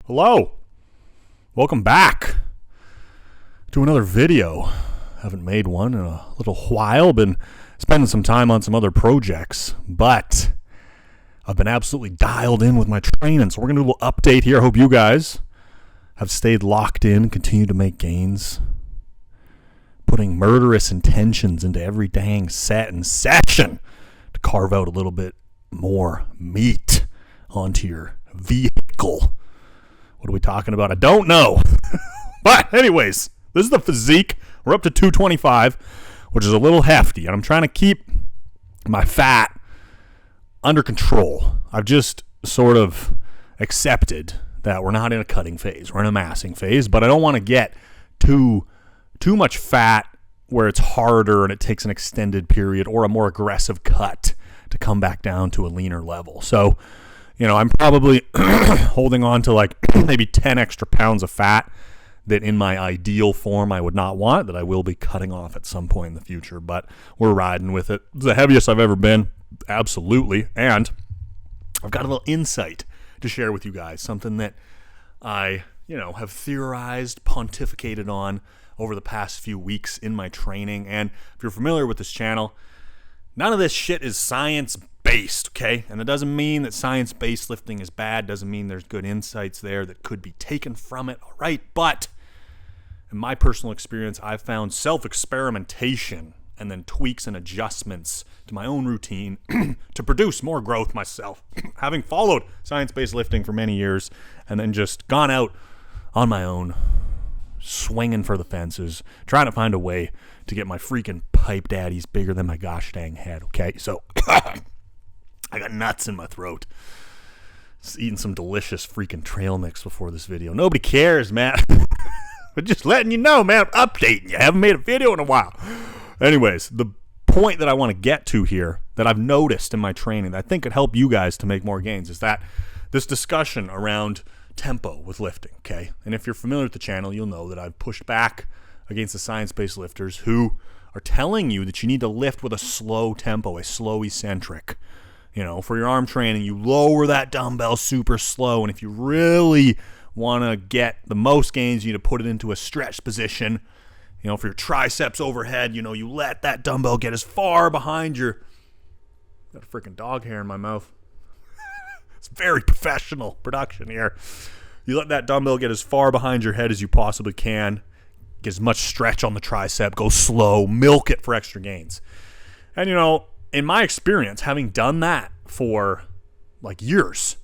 Hello, welcome back to another video. Haven't made one in a little while, been spending some time on some other projects, but I've been absolutely dialed in with my training, so we're going to do a little update here. I hope you guys have stayed locked in, continue to make gains, putting murderous intentions into every dang set and session to carve out a little bit more meat onto your vehicle. What are we talking about? I don't know. But anyways, this is the Physique. We're up to 225, which is a little hefty. And I'm trying to keep my fat under control. I've just sort of accepted that we're not in a cutting phase. We're in a massing phase. But I don't want to get too much fat where it's harder and it takes an extended period or a more aggressive cut to come back down to a leaner level. So, I'm probably holding on to like maybe 10 extra pounds of fat that in my ideal form I would not want, that I will be cutting off at some point in the future, but we're riding with it. It's the heaviest I've ever been, absolutely, and I've got a little insight to share with you guys, something that I, have theorized, pontificated on over the past few weeks in my training, and if you're familiar with this channel, none of this shit is science-based, okay? And it doesn't mean that science-based lifting is bad. Doesn't mean there's good insights there that could be taken from it, all right? But in my personal experience, I've found self-experimentation and then tweaks and adjustments to my own routine to produce more growth myself. Having followed science-based lifting for many years and then just gone out on my own, swinging for the fences, trying to find a way to get my freaking pipe daddies bigger than my gosh dang head, okay? So, I got nuts in my throat. Just eating some delicious freaking trail mix before this video. Nobody cares, man. But just letting you know, man, I'm updating you. I haven't made a video in a while. Anyways, the point that I want to get to here that I've noticed in my training that I think could help you guys to make more gains is that this discussion around tempo with lifting, okay? And if you're familiar with the channel, you'll know that I've pushed back against the science-based lifters who are telling you that you need to lift with a slow tempo, a slow eccentric. For your arm training, you lower that dumbbell super slow, and if you really want to get the most gains, you need to put it into a stretched position. For your triceps overhead, you let that dumbbell get as far behind your... Got a freaking dog hair in my mouth. It's very professional production here. You let that dumbbell get as far behind your head as you possibly can. Get as much stretch on the tricep. Go slow. Milk it for extra gains. And, in my experience, having done that for like years,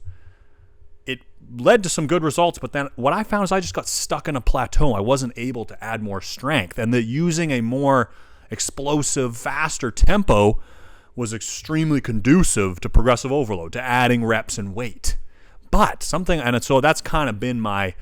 it led to some good results. But then what I found is I just got stuck in a plateau. I wasn't able to add more strength. And that using a more explosive, faster tempo was extremely conducive to progressive overload, to adding reps and weight. But so that's kind of been my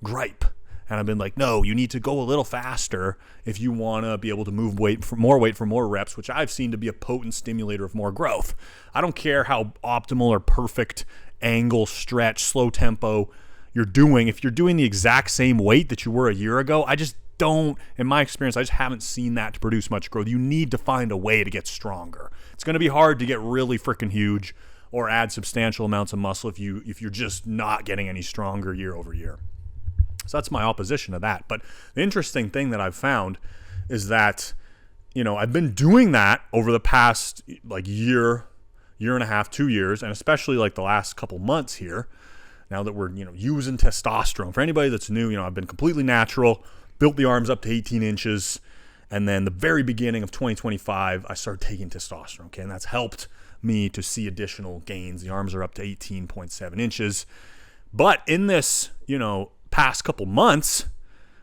gripe. And I've been like, no, you need to go a little faster if you want to be able to move weight for more reps, which I've seen to be a potent stimulator of more growth. I don't care how optimal or perfect angle, stretch, slow tempo you're doing. If you're doing the exact same weight that you were a year ago, in my experience, I just haven't seen that to produce much growth. You need to find a way to get stronger. It's going to be hard to get really freaking huge or add substantial amounts of muscle if you're just not getting any stronger year over year. So that's my opposition to that. But the interesting thing that I've found is that, I've been doing that over the past year and a half, 2 years, and especially the last couple months here, now that we're, using testosterone. For anybody that's new, I've been completely natural, built the arms up to 18 inches, and then the very beginning of 2025, I started taking testosterone, okay? And that's helped me to see additional gains. The arms are up to 18.7 inches. But in this, past couple months,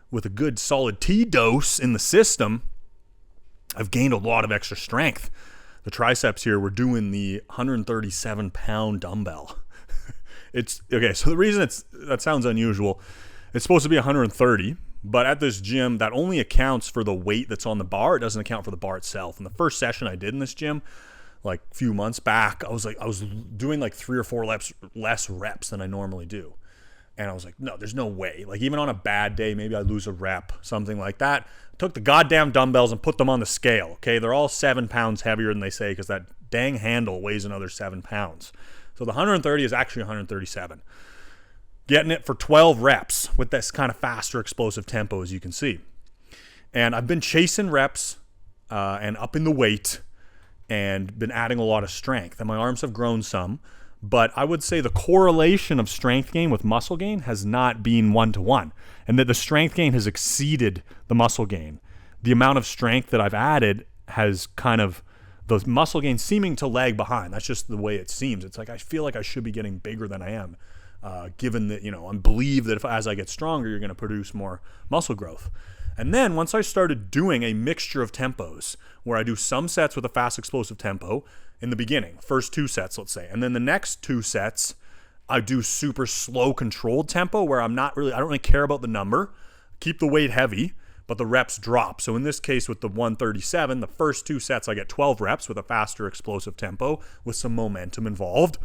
with a good solid T dose in the system, I've gained a lot of extra strength. The triceps here, we're doing the 137-pound dumbbell. It's okay. So the reason that sounds unusual, it's supposed to be 130, but at this gym, that only accounts for the weight that's on the bar. It doesn't account for the bar itself. And the first session I did in this gym, a few months back, I was doing 3 or 4 less reps than I normally do. And I was like, no, there's no way. Even on a bad day, maybe I lose a rep, something like that. I took the goddamn dumbbells and put them on the scale, okay? They're all 7 pounds heavier than they say because that dang handle weighs another 7 pounds. So the 130 is actually 137. getting it for 12 reps with this kind of faster explosive tempo, as you can see. And I've been chasing reps and upping the weight and been adding a lot of strength. And my arms have grown some. But I would say the correlation of strength gain with muscle gain has not been 1-to-1. And that the strength gain has exceeded the muscle gain. The amount of strength that I've added has kind of, the muscle gain seeming to lag behind. That's just the way it seems. It's like I feel like I should be getting bigger than I am. Given that, I believe that as I get stronger, you're going to produce more muscle growth. And then once I started doing a mixture of tempos, where I do some sets with a fast explosive tempo in the beginning, first 2 sets, let's say, and then the next 2 sets, I do super slow controlled tempo where I don't really care about the number, keep the weight heavy, but the reps drop. So in this case with the 137, the first 2 sets I get 12 reps with a faster explosive tempo with some momentum involved.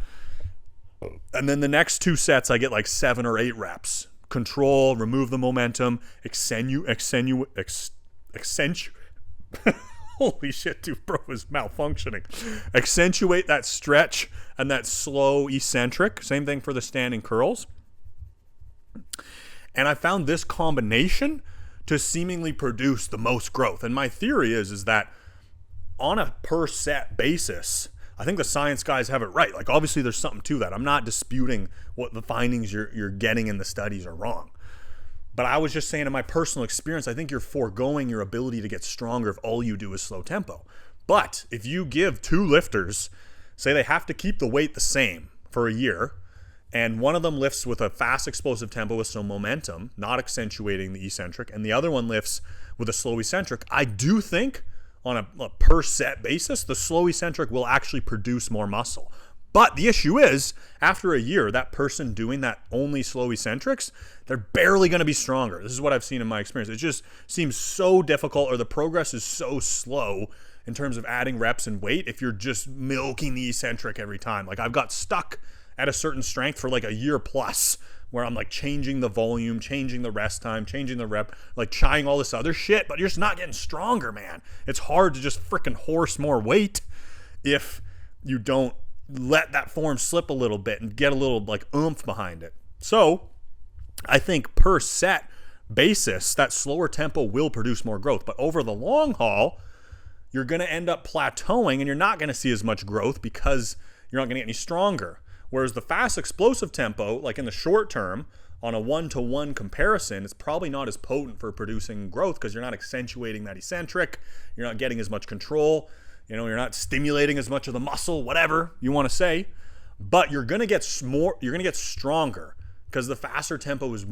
And then the next 2 sets I get like 7 or 8 reps. Control, remove the momentum, accentuate. Holy shit, dude, bro is malfunctioning. Accentuate that stretch and that slow eccentric. Same thing for the standing curls. And I found this combination to seemingly produce the most growth. And my theory is that on a per set basis, I think the science guys have it right. Like, obviously there's something to that. I'm not disputing what the findings you're getting in the studies are wrong. But I was just saying, in my personal experience, I think you're foregoing your ability to get stronger if all you do is slow tempo. But if you give 2 lifters, say they have to keep the weight the same for a year, and one of them lifts with a fast explosive tempo with some momentum, not accentuating the eccentric, and the other one lifts with a slow eccentric, I do think on a per set basis, the slow eccentric will actually produce more muscle. But the issue is, after a year, that person doing that only slow eccentrics, they're barely going to be stronger. This is what I've seen in my experience. It just seems so difficult, or the progress is so slow in terms of adding reps and weight if you're just milking the eccentric every time. Like, I've got stuck at a certain strength for like a year plus, where I'm like changing the volume, changing the rest time, changing the rep, like trying all this other shit, but you're just not getting stronger, man. It's hard to just freaking horse more weight if you don't let that form slip a little bit and get a little like oomph behind it. So I think per set basis, that slower tempo will produce more growth. But over the long haul, you're going to end up plateauing and you're not going to see as much growth because you're not going to get any stronger. Whereas the fast explosive tempo, like in the short term, on a 1-to-1 comparison, it's probably not as potent for producing growth because you're not accentuating that eccentric. You're not getting as much control. You're not stimulating as much of the muscle, whatever you want to say, but you're going to get stronger because the faster tempo is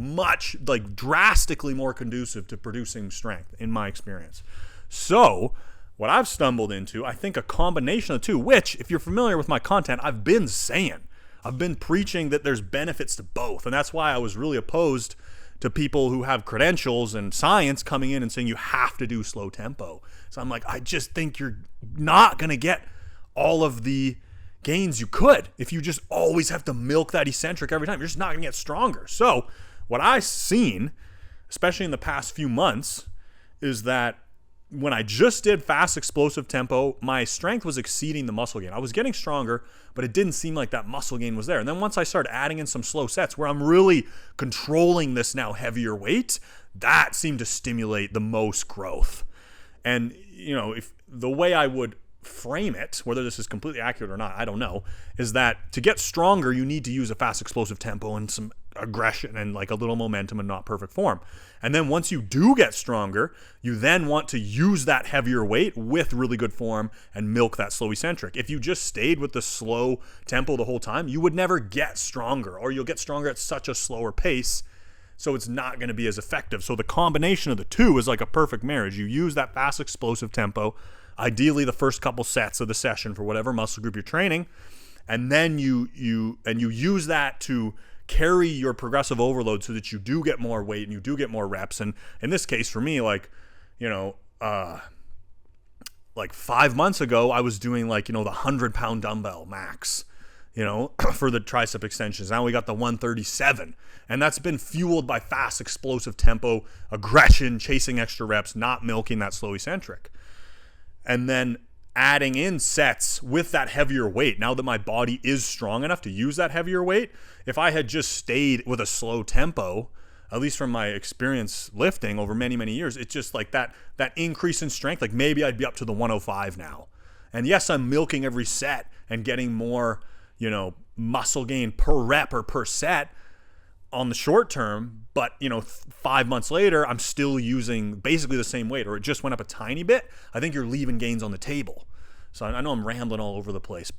drastically more conducive to producing strength, in my experience. So what I've stumbled into, I think a combination of the 2, which, if you're familiar with my content, I've been saying. I've been preaching that there's benefits to both, and that's why I was really opposed to people who have credentials and science coming in and saying you have to do slow tempo. So I'm like, I just think you're not going to get all of the gains you could if you just always have to milk that eccentric every time. You're just not going to get stronger. So what I've seen, especially in the past few months, is that when I just did fast explosive tempo, my strength was exceeding the muscle gain. I was getting stronger, but it didn't seem like that muscle gain was there. And then once I started adding in some slow sets where I'm really controlling this now heavier weight, that seemed to stimulate the most growth. And, if the way I would frame it, whether this is completely accurate or not, I don't know, is that to get stronger, you need to use a fast explosive tempo and some aggression and like a little momentum and not perfect form. And then once you do get stronger, you then want to use that heavier weight with really good form and milk that slow eccentric. If you just stayed with the slow tempo the whole time, you would never get stronger, or you'll get stronger at such a slower pace, so it's not going to be as effective. So the combination of the 2 is like a perfect marriage. You use that fast explosive tempo, ideally the first couple sets of the session for whatever muscle group you're training, and then you use that to carry your progressive overload so that you do get more weight and you do get more reps. And in this case for me, like 5 months ago, I was doing the 100-pound dumbbell max, for the tricep extensions. Now we got the 137, and that's been fueled by fast explosive tempo, aggression, chasing extra reps, not milking that slow eccentric. And then adding in sets with that heavier weight. Now that my body is strong enough to use that heavier weight, if I had just stayed with a slow tempo, at least from my experience lifting over many, many years, it's just like that increase in strength, like maybe I'd be up to the 105 now. And yes, I'm milking every set and getting more, muscle gain per rep or per set on the short term, but 5 months later, I'm still using basically the same weight, or it just went up a tiny bit. I think you're leaving gains on the table. So I know I'm rambling all over the place,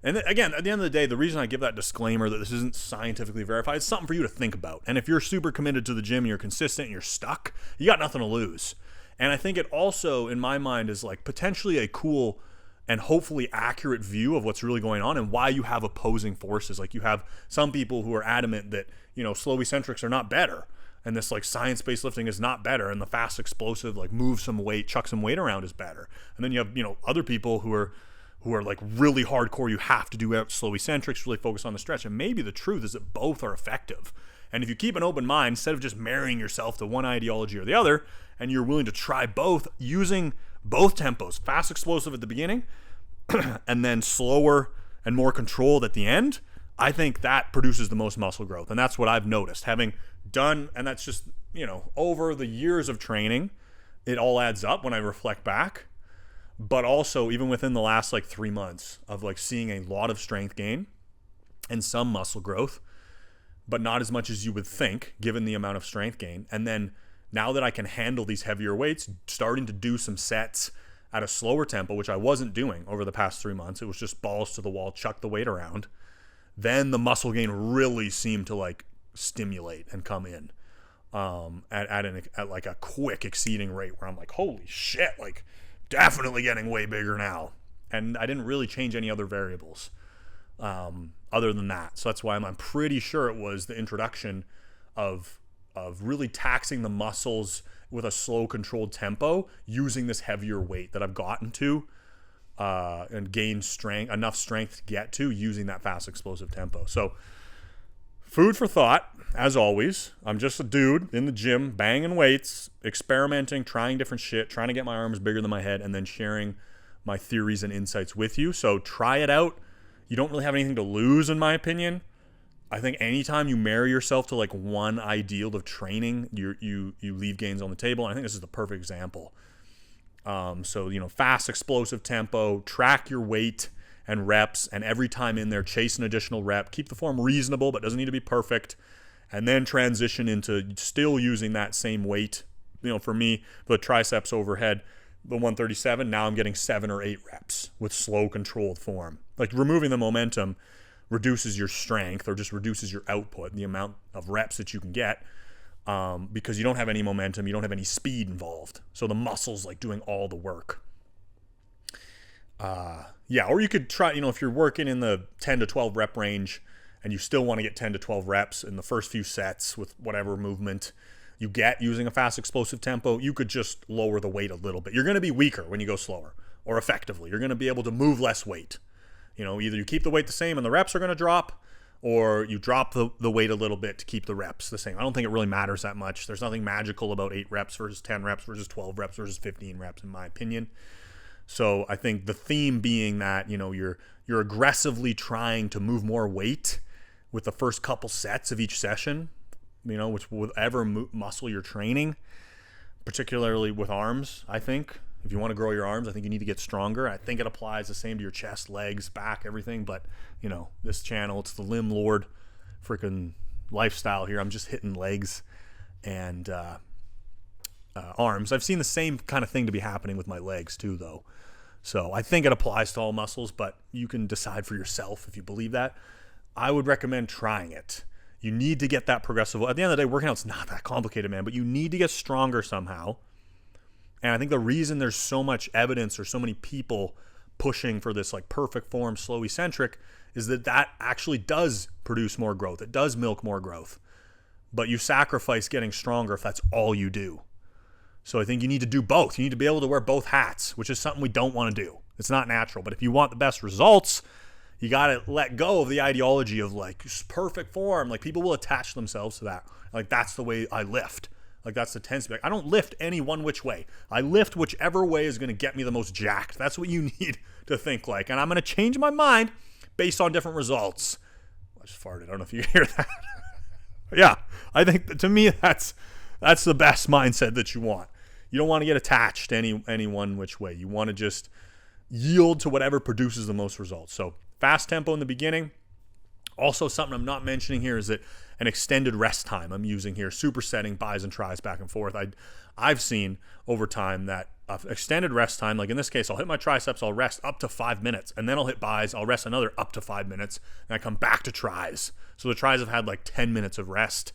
and again, at the end of the day, the reason I give that disclaimer that this isn't scientifically verified, it's something for you to think about. And if you're super committed to the gym and you're consistent and you're stuck, you got nothing to lose. And I think it also, in my mind, is like potentially a cool and hopefully accurate view of what's really going on and why you have opposing forces. Like you have some people who are adamant that, slow eccentrics are not better, and this like science-based lifting is not better, and the fast explosive, like move some weight, chuck some weight around is better. And then you have, other people who are like really hardcore, you have to do slow eccentrics, really focus on the stretch. And maybe the truth is that both are effective. And if you keep an open mind, instead of just marrying yourself to one ideology or the other, and you're willing to try both, using both tempos, fast explosive at the beginning, and then slower and more controlled at the end, I think that produces the most muscle growth. And that's what I've noticed, having done, and that's just, over the years of training, it all adds up when I reflect back. But also even within the last 3 months of seeing a lot of strength gain and some muscle growth, but not as much as you would think given the amount of strength gain. And then now that I can handle these heavier weights, starting to do some sets at a slower tempo, which I wasn't doing over the past 3 months. It was just balls to the wall, chuck the weight around. Then the muscle gain really seemed to stimulate and come in at a quick exceeding rate where I'm like, holy shit, definitely getting way bigger now. And I didn't really change any other variables other than that. So that's why I'm pretty sure it was the introduction of really taxing the muscles with a slow controlled tempo using this heavier weight that I've gotten to and gained enough strength to get to using that fast explosive tempo. So food for thought, as always. I'm just a dude in the gym, banging weights, experimenting, trying different shit, trying to get my arms bigger than my head, and then sharing my theories and insights with you. So try it out. You don't really have anything to lose, in my opinion. I think anytime you marry yourself to one ideal of training, you leave gains on the table. And I think this is the perfect example. So, fast, explosive tempo, track your weight and reps, and every time in there, chase an additional rep. Keep the form reasonable, but doesn't need to be perfect. And then transition into still using that same weight. For me, the triceps overhead, the 137, now I'm getting 7 or 8 reps with slow, controlled form. Removing the momentum reduces your strength or just reduces your output, the amount of reps that you can get, because you don't have any momentum, you don't have any speed involved. So the muscle's doing all the work. Or you could try, if you're working in the 10 to 12 rep range and you still want to get 10 to 12 reps in the first few sets with whatever movement you get using a fast explosive tempo, you could just lower the weight a little bit. You're going to be weaker when you go slower, or effectively. You're going to be able to move less weight. Either you keep the weight the same and the reps are going to drop, or you drop the weight a little bit to keep the reps the same. I don't think it really matters that much. There's nothing magical about 8 reps versus 10 reps versus 12 reps versus 15 reps, in my opinion. So I think the theme being that, you're aggressively trying to move more weight with the first couple sets of each session, which whatever muscle you're training, particularly with arms, I think. If you want to grow your arms, I think you need to get stronger. I think it applies the same to your chest, legs, back, everything. But, this channel, it's the Limb Lord freaking lifestyle here. I'm just hitting legs and arms. I've seen the same kind of thing to be happening with my legs too, though. So I think it applies to all muscles, but you can decide for yourself if you believe that. I would recommend trying it. You need to get that progressive. At the end of the day, working out's not that complicated, man, but you need to get stronger somehow. And I think the reason there's so much evidence or so many people pushing for this perfect form, slow eccentric, is that actually does produce more growth. It does milk more growth. But you sacrifice getting stronger if that's all you do. So I think you need to do both. You need to be able to wear both hats, which is something we don't want to do. It's not natural. But if you want the best results, you got to let go of the ideology of perfect form. People will attach themselves to that. That's the way I lift. Like, that's the tendency. Like, I don't lift any one which way. I lift whichever way is going to get me the most jacked. That's what you need to think like. And I'm going to change my mind based on different results. I just farted. I don't know if you hear that. Yeah, I think that, to me, that's the best mindset that you want. You don't want to get attached to any one which way. You want to just yield to whatever produces the most results. So fast tempo in the beginning. Also, something I'm not mentioning here is that an extended rest time I'm using here, supersetting bis and tris back and forth. I've seen over time that extended rest time, like in this case, I'll hit my triceps, I'll rest up to 5 minutes, and then I'll hit bis, I'll rest another up to 5 minutes, and I come back to tris. So the tris have had like 10 minutes of rest.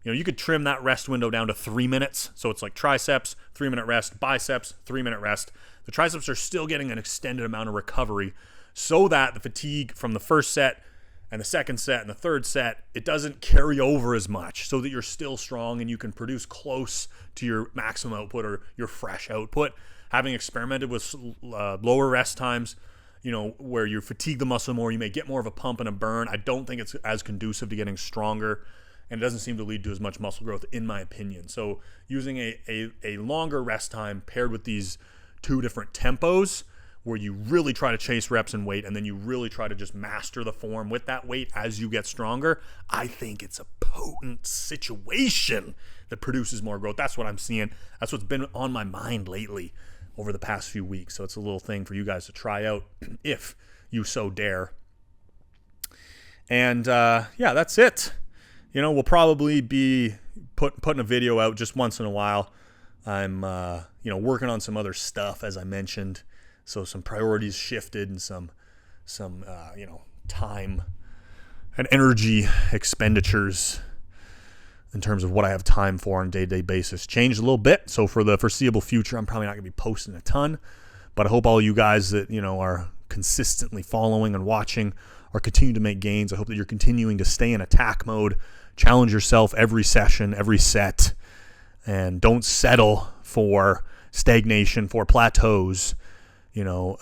You know, you could trim that rest window down to 3 minutes. So it's like triceps, 3-minute rest, biceps, 3-minute rest. The triceps are still getting an extended amount of recovery so that the fatigue from the first set and the second set and the third set, it doesn't carry over as much, so that you're still strong and you can produce close to your maximum output or your fresh output. Having experimented with lower rest times, you know, where you fatigue the muscle more, you may get more of a pump and a burn. I don't think it's as conducive to getting stronger, and it doesn't seem to lead to as much muscle growth, in my opinion. So using a longer rest time paired with these two different tempos, where you really try to chase reps and weight, and then you really try to just master the form with that weight as you get stronger, I think it's a potent situation that produces more growth. That's what I'm seeing. That's what's been on my mind lately over the past few weeks. So it's a little thing for you guys to try out if you so dare. And yeah, that's it. You know, we'll probably be putting a video out just once in a while. I'm working on some other stuff, as I mentioned. So some priorities shifted, and some time and energy expenditures in terms of what I have time for on a day-to-day basis changed a little bit. So for the foreseeable future, I'm probably not going to be posting a ton, but I hope all you guys that, you know, are consistently following and watching are continuing to make gains. I hope that you're continuing to stay in attack mode, challenge yourself every session, every set, and don't settle for stagnation, for plateaus. You know,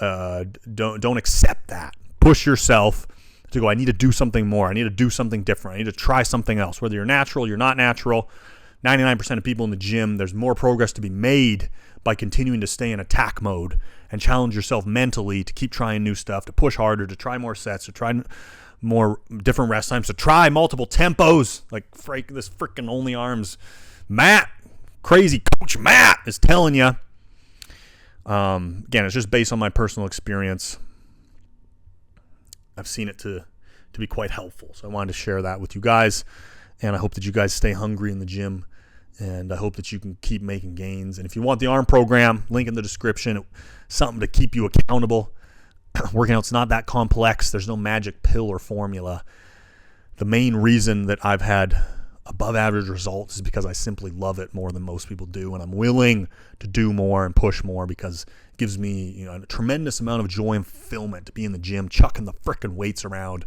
don't accept that. Push yourself to go, I need to do something more. I need to do something different. I need to try something else. Whether you're natural, you're not natural, 99% of people in the gym, there's more progress to be made by continuing to stay in attack mode and challenge yourself mentally to keep trying new stuff, to push harder, to try more sets, to try more different rest times, to try multiple tempos. Like this freaking Only Arms Matt, crazy coach Matt is telling you. Again, it's just based on my personal experience. I've seen it to be quite helpful. So I wanted to share that with you guys. And I hope that you guys stay hungry in the gym. And I hope that you can keep making gains. And if you want the ARM program, link in the description. Something to keep you accountable. Working out's not that complex. There's no magic pill or formula. The main reason that I've had above average results is because I simply love it more than most people do, and I'm willing to do more and push more because it gives me, you know, a tremendous amount of joy and fulfillment to be in the gym, chucking the frickin' weights around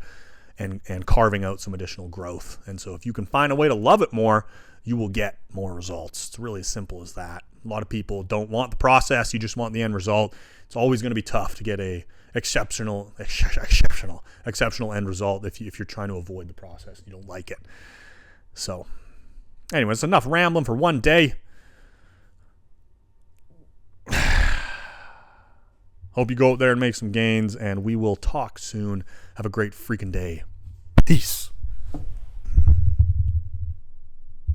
and carving out some additional growth. And so if you can find a way to love it more, you will get more results. It's really as simple as that. A lot of people don't want the process, you just want the end result. It's always going to be tough to get a exceptional end result if you're trying to avoid the process and you don't like it. So, anyways, enough rambling for one day. Hope you go out there and make some gains, and we will talk soon. Have a great freaking day. Peace.